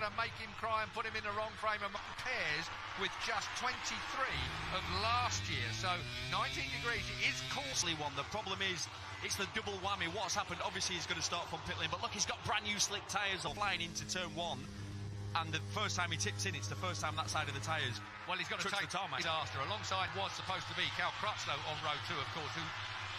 to make him cry and put him in the wrong frame of pairs with just 23 of last year. So 19 degrees, it is costly one. The problem is, it's the double whammy. What's happened, obviously he's going to start from pit lane, but look, he's got brand new slick tyres flying into turn one. And the first time he tips in, it's the first time that side of the tyres. Well, he's got to take the tarmac. Disaster. Alongside was supposed to be Cal Crutchlow on row 2, of course, who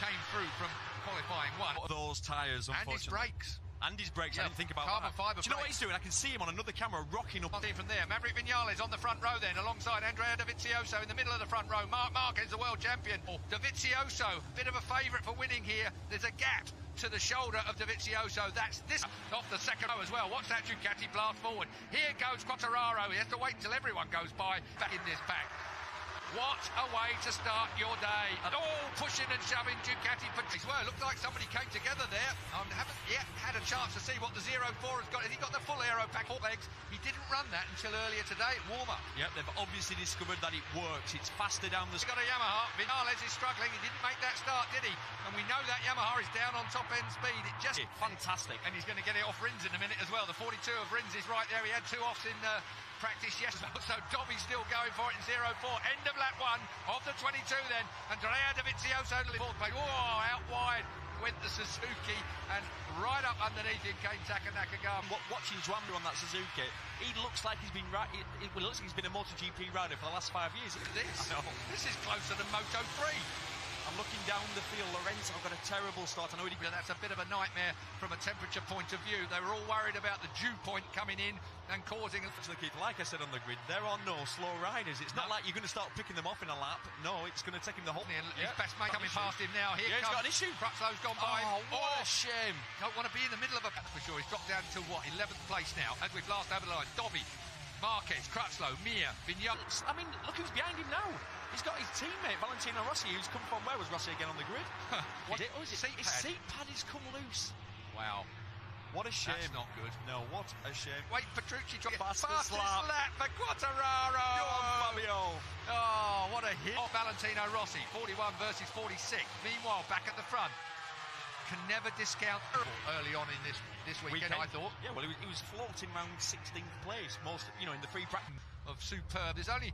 came through from qualifying 1. Those tyres, unfortunately. And his brakes. And his brakes, yeah, I didn't think about carbon that. fibre. Do you know what he's doing? I can see him on another camera rocking up. From there, Maverick Viñales on the front row then, alongside Andrea Dovizioso in the middle of the front row. Marc Marquez, the world champion. Dovizioso, bit of a favourite for winning here. There's a gap to the shoulder of Dovizioso. That's this off the second row as well. Watch that Ducati blast forward. Here goes Quartararo. He has to wait until everyone goes by back in this pack. What a way to start your day. All pushing and shoving Ducati. Well, it looked like somebody came together there. I haven't yet had a chance to see what the 04 has got. Has he got the full aero pack, 4 legs? He didn't run that until earlier today at warm-up. Yep, they've obviously discovered that it works. It's faster down the... He's got a Yamaha. Viñales is struggling. He didn't make that start, did he? And we know that Yamaha is down on top-end speed. It just... Fantastic. And he's going to get it off Rins in a minute as well. The 42 of Rins is right there. He had 2 offs in... practice yesterday, so Dobby's still going for it in 04. End of lap 1 of the 22 then. Andrea Dovizioso to the fourth place. Oh, out wide went the Suzuki, and right up underneath him came Taka Nakagami. Watching Zwambu on that Suzuki, he looks like he's been it looks like he's been a MotoGP rider for the last 5 years. This is closer than Moto3. I'm looking down the field. Lorenzo got a terrible start. I know that's a bit of a nightmare from a temperature point of view. They were all worried about the dew point coming in and causing... Like I said on the grid, there are no slow riders. It's not like you're going to start picking them off in a lap. No, it's going to take him the whole... His best mate coming past him now. Here he's got an issue. Crutchlow's gone by. Oh, what a shame. Don't want to be in the middle of a... for sure. He's dropped down to, 11th place now, as we've last over the line. Dobby, Marquez, Crutchlow, Mir, Viñales. I mean, look who's behind him now. He's got his teammate, Valentino Rossi, who's come from... Where was Rossi again on the grid? What is it? Oh, is it his seat pad has come loose. Wow. What a shame. That's not good. No, what a shame. Wait, Petrucci trying to get fastest lap for Quartararo. Go on, Fabio. Oh, what a hit. Oh, Valentino Rossi, 41 versus 46. Meanwhile, back at the front. Can never discount early on in this weekend, I thought. Yeah, well, he was floating around 16th place, most, in the free practice. Of superb. There's only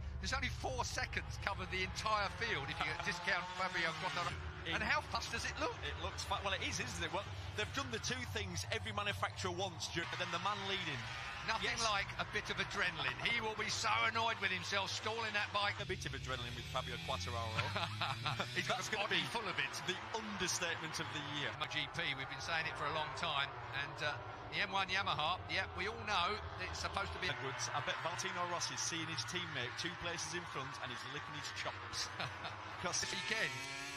4 seconds covered the entire field if you discount Fabio Quartararo. And how fast does it look? It looks fast. Well, it is, isn't it? Well, they've done the 2 things every manufacturer wants, but then the man leading. Nothing like a bit of adrenaline. He will be so annoyed with himself stalling that bike. A bit of adrenaline with Fabio Quartararo. He's got a body full of it. The understatement of the year. MotoGP, we've been saying it for a long time, and the M1 Yamaha, we all know it's supposed to be... Edwards, I bet Valentino Rossi's seeing his teammate 2 places in front and he's licking his chops. Because this weekend,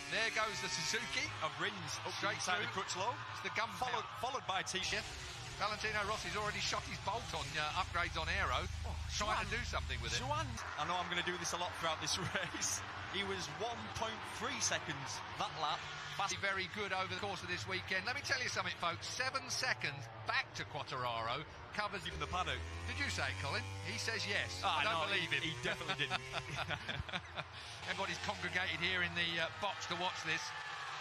there goes the Suzuki. Of Rins, up straight inside through. the Crutchlow. It's the gun followed by T-shirt. Valentino Rossi's already shot his bolt on upgrades on aero, trying to do something with it. I know I'm going to do this a lot throughout this race. He was 1.3 seconds that lap. Very good over the course of this weekend. Let me tell you something, folks. 7 seconds back to Quartararo covers even the paddock. Did you say it, Colin? He says yes. I don't believe him. He definitely didn't. Everybody's congregated here in the box to watch this.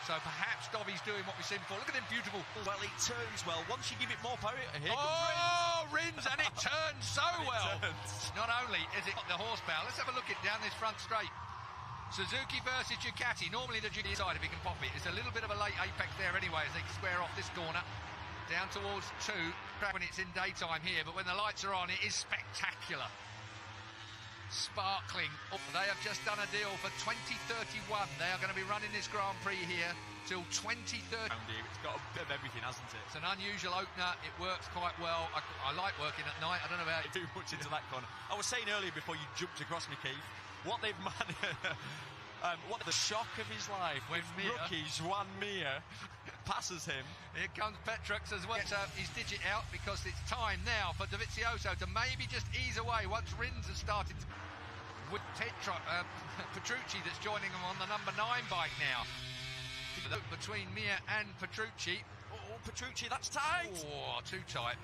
So perhaps Dobby's doing what we've seen before. Look at him, beautiful. Well, it turns well. Once you give it more power, here comes Rins, and it turns so well. Not only is it the horsepower, let's have a look at down this front straight. Suzuki versus Ducati. Normally the Ducati side, if he can pop it. It's a little bit of a late apex there anyway as they square off this corner. Down towards 2, when it's in daytime here, but when the lights are on, it is spectacular. Sparkling. They have just done a deal for 2031. They are going to be running this Grand Prix here till 2030. It's got a bit of everything, hasn't it? It's an unusual opener. It works quite well. I like working at night. I don't know about too much into that corner. I was saying earlier before you jumped across me, Keith, what they've managed. What the shock of his life when rookie Juan Mir passes him. Here comes Petrux as well. Gets his digit out because it's time now for Dovizioso to maybe just ease away once Rins has started with Petrucci that's joining him on the number 9 bike now. Between Mir and Petrucci. Oh, Petrucci, that's tight. Oh, too tight.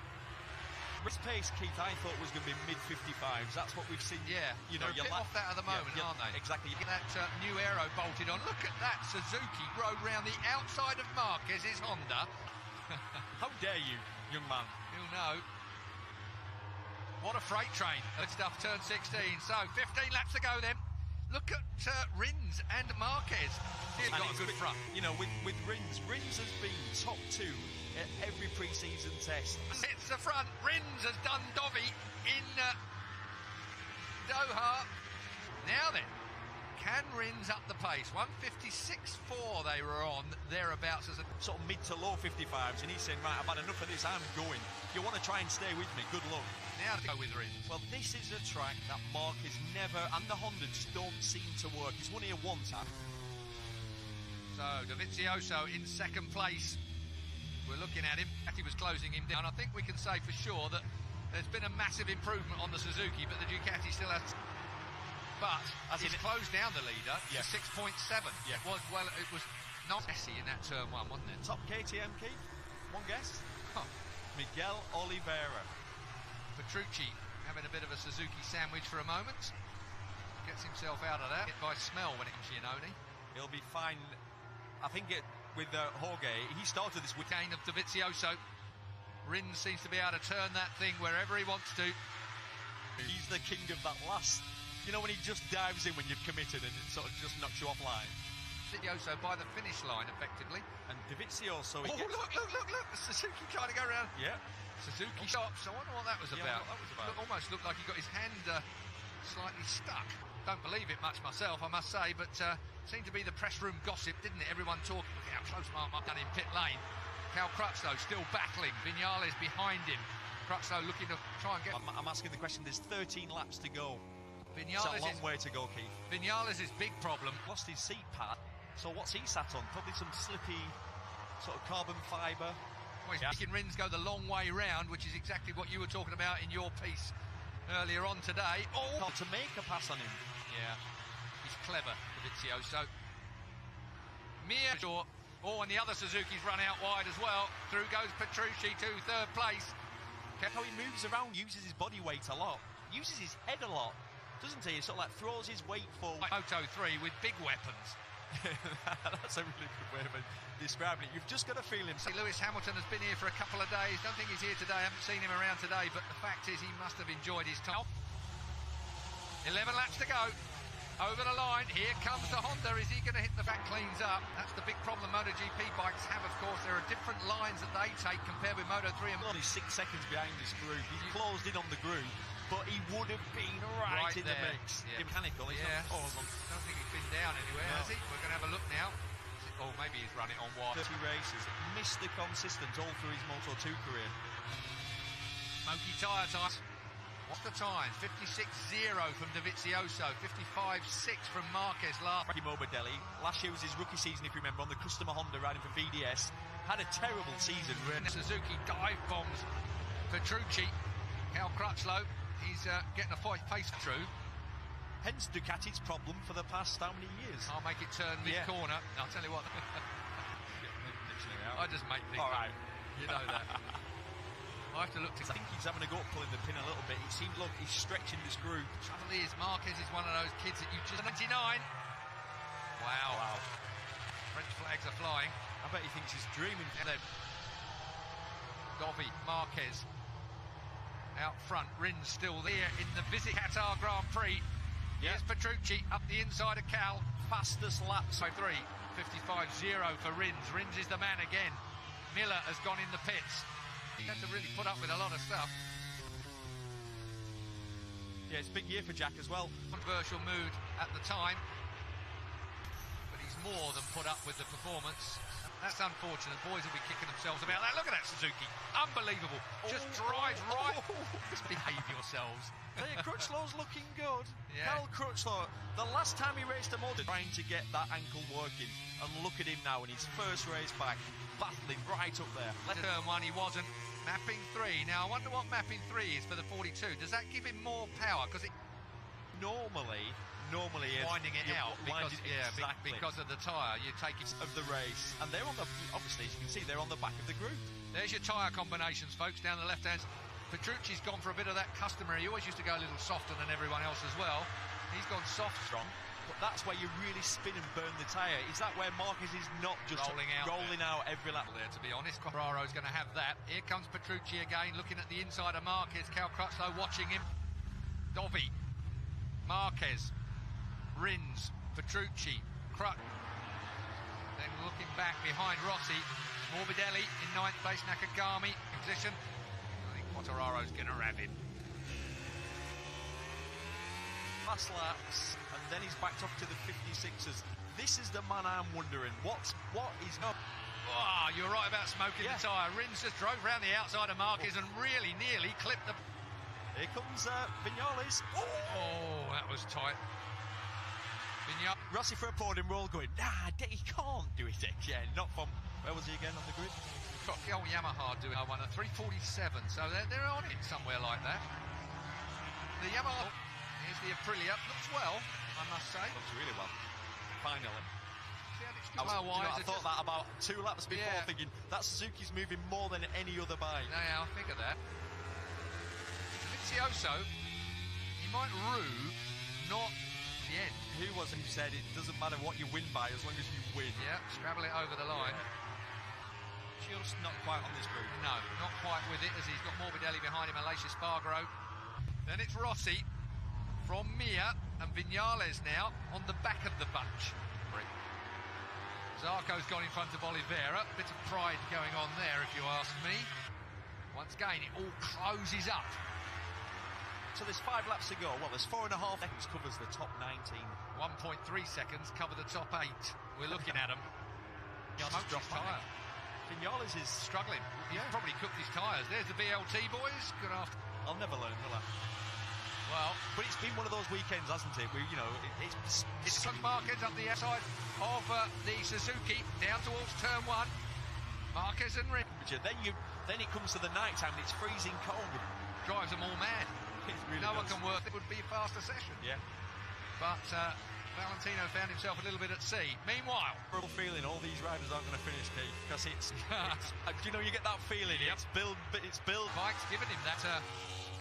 Race pace, Keith, I thought was going to be mid-55s. That's what we've seen. Yeah, you're a bit off that at the moment, aren't they? Exactly. You get that new aero bolted on. Look at that. Suzuki rode round the outside of Marquez's Honda. How dare you, young man? You'll know. What a freight train. Good stuff, turn 16. So 15 laps to go then. Look at Rins and Marquez. He's got a good front. You know, with Rins has been top 2 at every pre-season test. It's the front. Rins has done Dovi in Doha. Now then, can Rins up the pace? 156.4 they were on, thereabouts as a sort of mid to low 55s, and he's saying, right, I've had enough of this, I'm going. If you want to try and stay with me, good luck. Now to go with Rins. Well, this is a track that Marquez never, and the Honda just don't seem to work. He's won here once. So, Dovizioso in second place. We're looking at him. He was closing him down. I think we can say for sure that there's been a massive improvement on the Suzuki, but the Ducati still has... But he's closed down the leader to 6.7. Yeah. It was not messy in that turn 1, wasn't it? Top KTM, Keith? One guess? Huh. Miguel Oliveira. Petrucci having a bit of a Suzuki sandwich for a moment. Gets himself out of that by smell when it comes to Iannone. He'll be fine. I think with Jorge, he started this with gain of Dovizioso. Rins seems to be able to turn that thing wherever he wants to. He's the king of that last, you know, when he just dives in when you've committed and it sort of just knocks you offline. Dovizioso by the finish line, effectively. And Dovizioso... Oh, look! Suzuki trying to go around. Yeah. Suzuki stops. I wonder what that was about. What that was about. Almost looked like he got his hand slightly stuck. Don't believe it much myself, I must say, but seemed to be the press room gossip, didn't it? Everyone talking. Look how close Mark done in pit lane. Cal Crutchlow still battling. Vinales behind him. Crutchlow looking to try and get... I'm asking the question. There's 13 laps to go. Vinales it's a long way to go, Keith. Vinales' big problem. Lost his seat pad. So what's he sat on? Probably some slippy sort of carbon fibre. Well, he's making Rins go the long way round, which is exactly what you were talking about in your piece earlier on today. Oh! To make a pass on him. Yeah, he's clever, Dovizioso. Oh, and the other Suzuki's run out wide as well. Through goes Petrucci to third place. How he moves around, uses his body weight a lot. Uses his head a lot, doesn't he? He sort of like throws his weight forward. Moto3 with big weapons. That's a really good way of describing it. You've just got a feeling. Lewis Hamilton has been here for a couple of days. Don't think he's here today. I haven't seen him around today, but the fact is he must have enjoyed his time. 11 laps to go. Over the line. Here comes the Honda. Is he going to hit the back cleans up? That's the big problem MotoGP bikes have, of course. There are different lines that they take compared with Moto3 and only 6 seconds behind this group. He's closed in on the group, but he would have been right in there. The mix. Yeah. Mechanical. He's yeah. not don't think he's been down anywhere, has he? We're going to have a look now. Or maybe he's run it on wide. 30 races. Mr. Consistent all through his Moto2 career. Smoky tyre time. What's the time? 56.0 from Dovizioso. 55.6 from Marquez last. Morbidelli. Last year was his rookie season, if you remember, on the customer Honda riding for VDS. Had a terrible season. Suzuki dive bombs Petrucci. Cal Crutchlow. He's getting a pace through. Hence Ducati's problem for the past how many years? I'll make it turn mid-corner. I'll tell you what. I just make things. All right. You know that. I have to look to... I think he's having a go at pulling the pin a little bit. It seems, look, he's stretching this group. Trouble is, Marquez is one of those kids that you just... 99! Wow. French flags are flying. I bet he thinks he's dreaming. Dovi, Marquez. Out front, Rins still there in the Visit Qatar Grand Prix. Here's Petrucci up the inside of Cal. Fastest lap. So 55.0 for Rins. Rins is the man again. Miller has gone in the pits. He had to really put up with a lot of stuff. Yeah, it's a big year for Jack as well. Controversial mood at the time. But he's more than put up with the performance. That's unfortunate. Boys will be kicking themselves about that. Look at that Suzuki. Unbelievable. Just drives right. Just behave yourselves. Crutchlow's looking good. Yeah. Cal Crutchlow, the last time he raced a motor, trying to get that ankle working. And look at him now in his first race back, battling right up there. Turn 1 he wasn't. Mapping 3. Now I wonder what mapping 3 is for the 42. Does that give him more power? Because it normally is winding it out because exactly. because of the tyre. You take it of the race, and they're on the obviously as you can see they're on the back of the group. There's your tyre combinations, folks, down the left hand. Petrucci's gone for a bit of that customary. He always used to go a little softer than everyone else as well. He's gone soft. Strong. but that's where you really spin and burn the tyre. Is that where Marquez is not just rolling out every lap? There, to be honest, Quartararo's going to have that. Here comes Petrucci again, looking at the inside of Marquez. Cal Crutchlow watching him. Dovi, Marquez, Rins, Petrucci, Crutch. Then looking back behind Rossi, Morbidelli in 9th place, Nakagami in position. I think Quartararo's going to have him. Last laps, and then he's backed up to the 56ers. This is the man I'm wondering. What is not? Oh, you're right about smoking the tyre. Rins just drove round the outside of Marquez and really nearly clipped the... Here comes Vinales. Oh, that was tight. Rossi for a podium, we're all going, nah, he can't do it again. Not from, where was he again on the grid? Got the old Yamaha doing one at 3:47, so they're on it somewhere like that. The Yamaha, here's the Aprilia, looks well, I must say. Looks really well, finally. I thought that about 2 laps before, thinking that Suzuki's moving more than any other bike. Now, I think of that. Vizioso, he might rue not the end. Who was it who said it doesn't matter what you win by as long as you win? Yeah, scrabble it over the line. Just not quite on this route. No, not quite with it, as he's got Morbidelli behind him, Aleix Espargaro. Then it's Rossi from Mir and Vinales now on the back of the bunch. Zarco's gone in front of Oliveira. Bit of pride going on there, if you ask me. Once again, it all closes up. So there's 5 laps to go. Well, there's 4.5 seconds covers the top 19. 1.3 seconds cover the top 8. We're looking at them. Smoked his tyre. Vinales is struggling. He's probably cooked his tyres. There's the BLT boys. Good after. I'll never learn, will I? Well, but it's been one of those weekends, hasn't it? Where, you know, it's Marquez up the outside of the Suzuki down towards turn 1. Marquez and Rins. Then it comes to the night time. It's freezing cold. Drives them all mad. Really no one can work. It would be a faster session. Yeah. But Valentino found himself a little bit at sea. Meanwhile, real feeling all these riders aren't going to finish, Keith, because it's you know, you get that feeling. Yep. It's Bill. Mike's given him that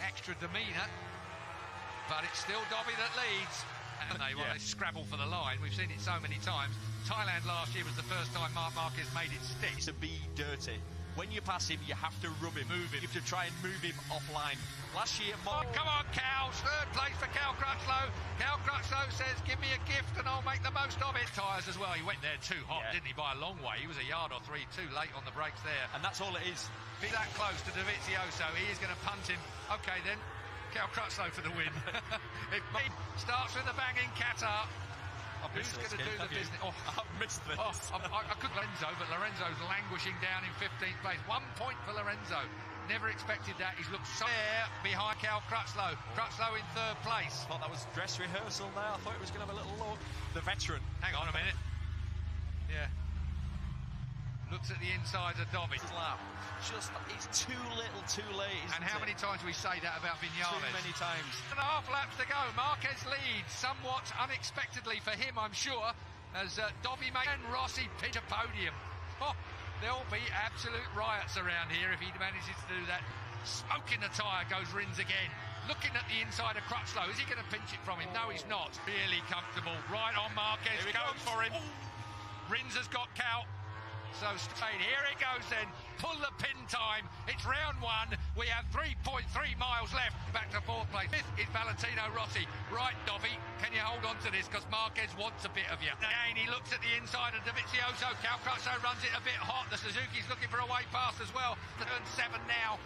extra demeanour, but it's still Dobby that leads. And they scrabble for the line. We've seen it so many times. Thailand last year was the first time Marc Marquez made it stick. To be dirty. When you pass him, you have to rub him. Move him. You have to try and move him offline. Last year, come on, Cal. 3rd place for Cal Crutchlow. Cal Crutchlow says, give me a gift and I'll make the most of it. Tyres as well. He went there too hot, didn't he, by a long way. He was a yard or 3 too late on the brakes there. And that's all it is. Be that close to Dovizioso. He is going to punt him. OK, then. Cal Crutchlow for the win. It starts with a bang in Qatar. Who's going to do the business? Oh, I've missed this. I could Lorenzo, but Lorenzo's languishing down in 15th place. 1 point for Lorenzo. Never expected that. He's looked so there behind Cal Crutchlow. Crutchlow in 3rd place. Thought that was dress rehearsal there. I thought it was going to have a little look. The veteran. Hang on a minute. Yeah. Looks at the insides of Dobby. It's too little, too late. And how many times do we say that about Vinales? Too many times. 1.5 laps to go. Marquez leads somewhat unexpectedly for him, I'm sure, as Dobby and Rossi pitch a podium. Oh, there'll be absolute riots around here if he manages to do that. Smoking the tyre goes Rins again. Looking at the inside of Crutchlow. Is he going to pinch it from him? No, he's not. Really comfortable. Right on Marquez. Goes for him. Rins has got Cal. So straight, here it goes then, pull the pin time, it's round 1, we have 3.3 miles left, back to 4th place. 5th is Valentino Rossi. Right, Dobby, can you hold on to this, because Marquez wants a bit of you. Again, he looks at the inside of Dovizioso, Cal Crutchlow runs it a bit hot, the Suzuki's looking for a way past as well, turn 7 now.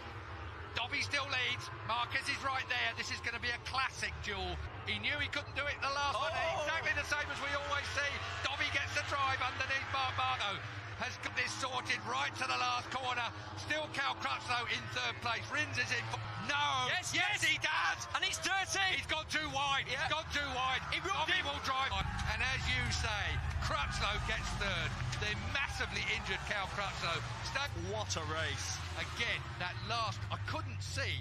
Dobby still leads, Marquez is right there, this is going to be a classic duel. He knew he couldn't do it the last one, exactly the same as we always see. Dobby gets the drive underneath Marco. Has got this sorted right to the last corner. Still Cal Crutchlow in 3rd place. Rins is in. No. Yes, he does. And it's dirty. He's gone too wide. Yeah. He's gone too wide. Dobby will drive on. And as you say, Crutchlow gets 3rd. The massively injured Cal Crutchlow. What a race. Again, that last, I couldn't see.